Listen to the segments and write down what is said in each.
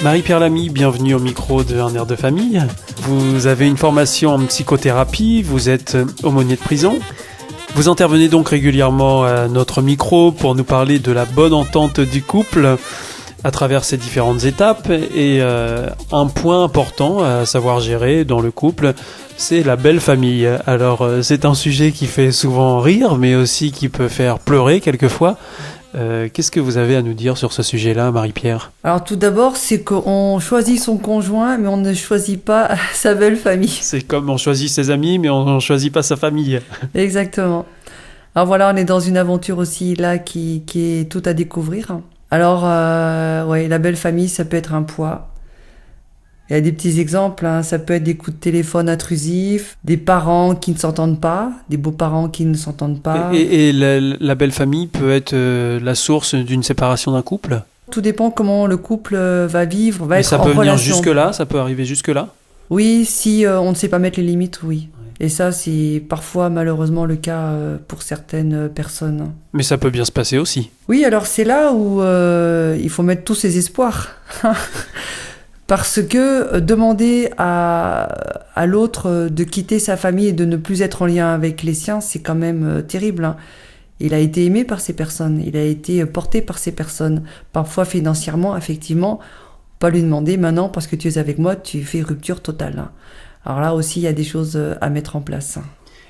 Marie-Pierre Lamy, bienvenue au micro de Un air de famille. Vous avez une formation en psychothérapie, vous êtes aumônier de prison. Vous intervenez donc régulièrement à notre micro pour nous parler de la bonne entente du couple à travers ces différentes étapes. Et un point important à savoir gérer dans le couple, c'est la belle famille. Alors c'est un sujet qui fait souvent rire, mais aussi qui peut faire pleurer quelquefois. Qu'est-ce que vous avez à nous dire sur ce sujet-là, Marie-Pierre ? Alors tout d'abord, c'est qu'on choisit son conjoint, mais on ne choisit pas sa belle famille. C'est comme on choisit ses amis, mais on ne choisit pas sa famille. Exactement. Alors voilà, on est dans une aventure aussi là qui est tout à découvrir. Alors, ouais, la belle famille, ça peut être un poids. Il y a des petits exemples, hein. Ça peut être des coups de téléphone intrusifs, des parents qui ne s'entendent pas, des beaux-parents qui ne s'entendent pas. Et la belle famille peut être la source d'une séparation d'un couple ? Tout dépend comment le couple va vivre, va Mais être ça en peut venir relation. jusque-là, ça peut arriver jusque-là ? Oui, si on ne sait pas mettre les limites, oui. Et ça, c'est parfois malheureusement le cas pour certaines personnes. Mais ça peut bien se passer aussi. Oui, alors c'est là où il faut mettre tous ses espoirs. Parce que demander à l'autre de quitter sa famille et de ne plus être en lien avec les siens, c'est quand même terrible, hein. Il a été aimé par ces personnes, il a été porté par ces personnes. Parfois financièrement, effectivement, pas lui demander maintenant parce que tu es avec moi, tu fais rupture totale, hein. Alors là aussi, il y a des choses à mettre en place.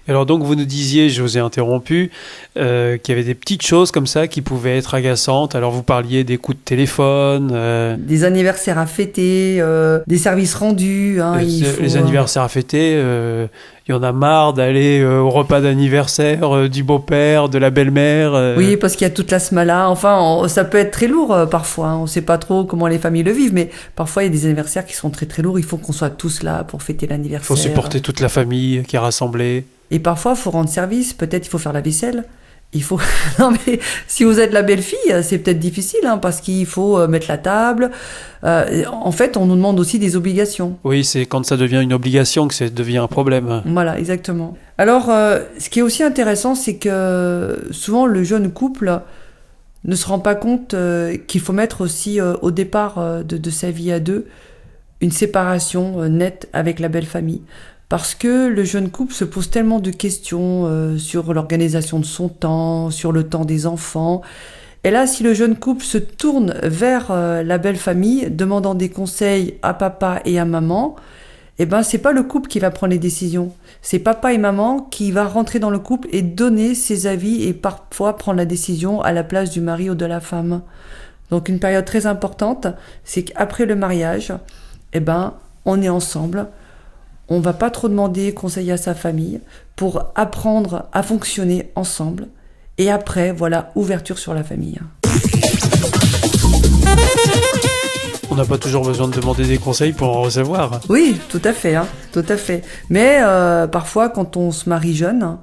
Alors donc vous nous disiez, je vous ai interrompu, qu'il y avait des petites choses comme ça qui pouvaient être agaçantes. Alors vous parliez des coups de téléphone. Des anniversaires à fêter, des services rendus. Hein, les anniversaires à fêter, il y en a marre d'aller au repas d'anniversaire du beau-père, de la belle-mère. Oui, parce qu'il y a toute la smala. Enfin, ça peut être très lourd parfois, hein. On ne sait pas trop comment les familles le vivent, mais parfois il y a des anniversaires qui sont très très lourds. Il faut qu'on soit tous là pour fêter l'anniversaire. Il faut supporter toute la famille qui est rassemblée. Et parfois, il faut rendre service. Peut-être il faut faire la vaisselle. Il faut. Non, mais si vous êtes la belle-fille, c'est peut-être difficile, hein, parce qu'il faut mettre la table. En fait, on nous demande aussi des obligations. Oui, c'est quand ça devient une obligation que ça devient un problème. Voilà, exactement. Alors, ce qui est aussi intéressant, c'est que souvent le jeune couple ne se rend pas compte qu'il faut mettre aussi au départ de sa vie à deux une séparation nette avec la belle famille. Parce que le jeune couple se pose tellement de questions sur l'organisation de son temps, sur le temps des enfants. Et là, si le jeune couple se tourne vers la belle famille, demandant des conseils à papa et à maman, eh ben, c'est pas le couple qui va prendre les décisions. C'est papa et maman qui va rentrer dans le couple et donner ses avis et parfois prendre la décision à la place du mari ou de la femme. Donc, une période très importante, c'est qu'après le mariage, eh ben, on est ensemble. On va pas trop demander conseil à sa famille pour apprendre à fonctionner ensemble. Et après, voilà, ouverture sur la famille. On n'a pas toujours besoin de demander des conseils pour en recevoir. Oui, tout à fait, hein, tout à fait. Mais parfois, quand on se marie jeune,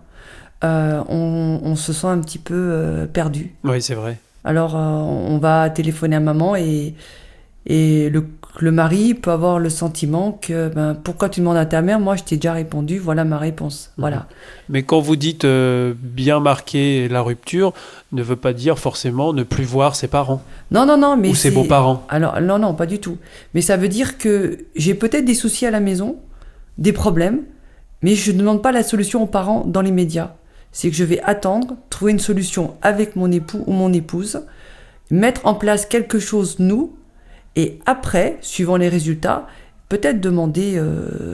on se sent un petit peu perdu. Oui, c'est vrai. Alors, on va téléphoner à maman et le mari peut avoir le sentiment que pourquoi tu demandes à ta mère, moi je t'ai déjà répondu, voilà ma réponse. Voilà. Mais quand vous dites bien marquer la rupture, ne veut pas dire forcément ne plus voir ses parents. Non, mais ou ses beaux-parents. Alors non, pas du tout. Mais ça veut dire que j'ai peut-être des soucis à la maison, des problèmes, mais je ne demande pas la solution aux parents dans les médias. C'est que je vais attendre, trouver une solution avec mon époux ou mon épouse, mettre en place quelque chose nous. Et après, suivant les résultats, peut-être demander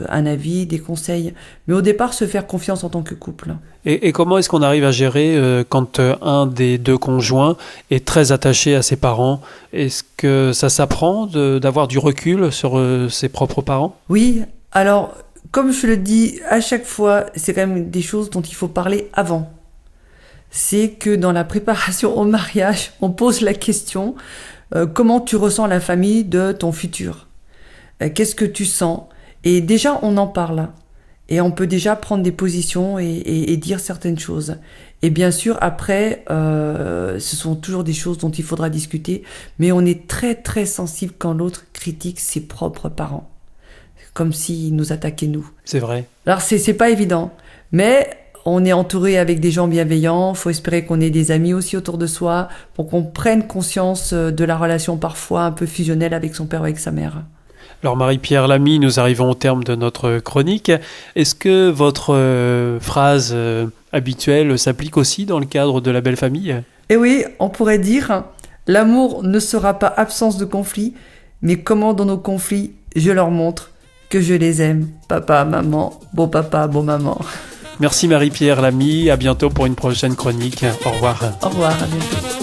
un avis, des conseils. Mais au départ, se faire confiance en tant que couple. Et comment est-ce qu'on arrive à gérer quand un des deux conjoints est très attaché à ses parents ? Est-ce que ça s'apprend d'avoir du recul sur ses propres parents ? Oui, alors, comme je le dis à chaque fois, c'est quand même des choses dont il faut parler avant. C'est que dans la préparation au mariage, on pose la question... comment tu ressens la famille de ton futur ? Qu'est-ce que tu sens ? Et déjà, on en parle. Et on peut déjà prendre des positions et dire certaines choses. Et bien sûr, après, ce sont toujours des choses dont il faudra discuter. Mais on est très, très sensible quand l'autre critique ses propres parents. Comme s'il nous attaquait nous. C'est vrai. Alors, c'est pas évident. Mais on est entouré avec des gens bienveillants, faut espérer qu'on ait des amis aussi autour de soi, pour qu'on prenne conscience de la relation parfois un peu fusionnelle avec son père ou avec sa mère. Alors Marie-Pierre Lamy, nous arrivons au terme de notre chronique. Est-ce que votre phrase habituelle s'applique aussi dans le cadre de la belle famille ? Eh oui, on pourrait dire « L'amour ne sera pas absence de conflit, mais comment dans nos conflits, je leur montre que je les aime. Papa, maman, beau papa, beau maman. » Merci Marie-Pierre Lamy, à bientôt pour une prochaine chronique. Au revoir. Au revoir, à bientôt.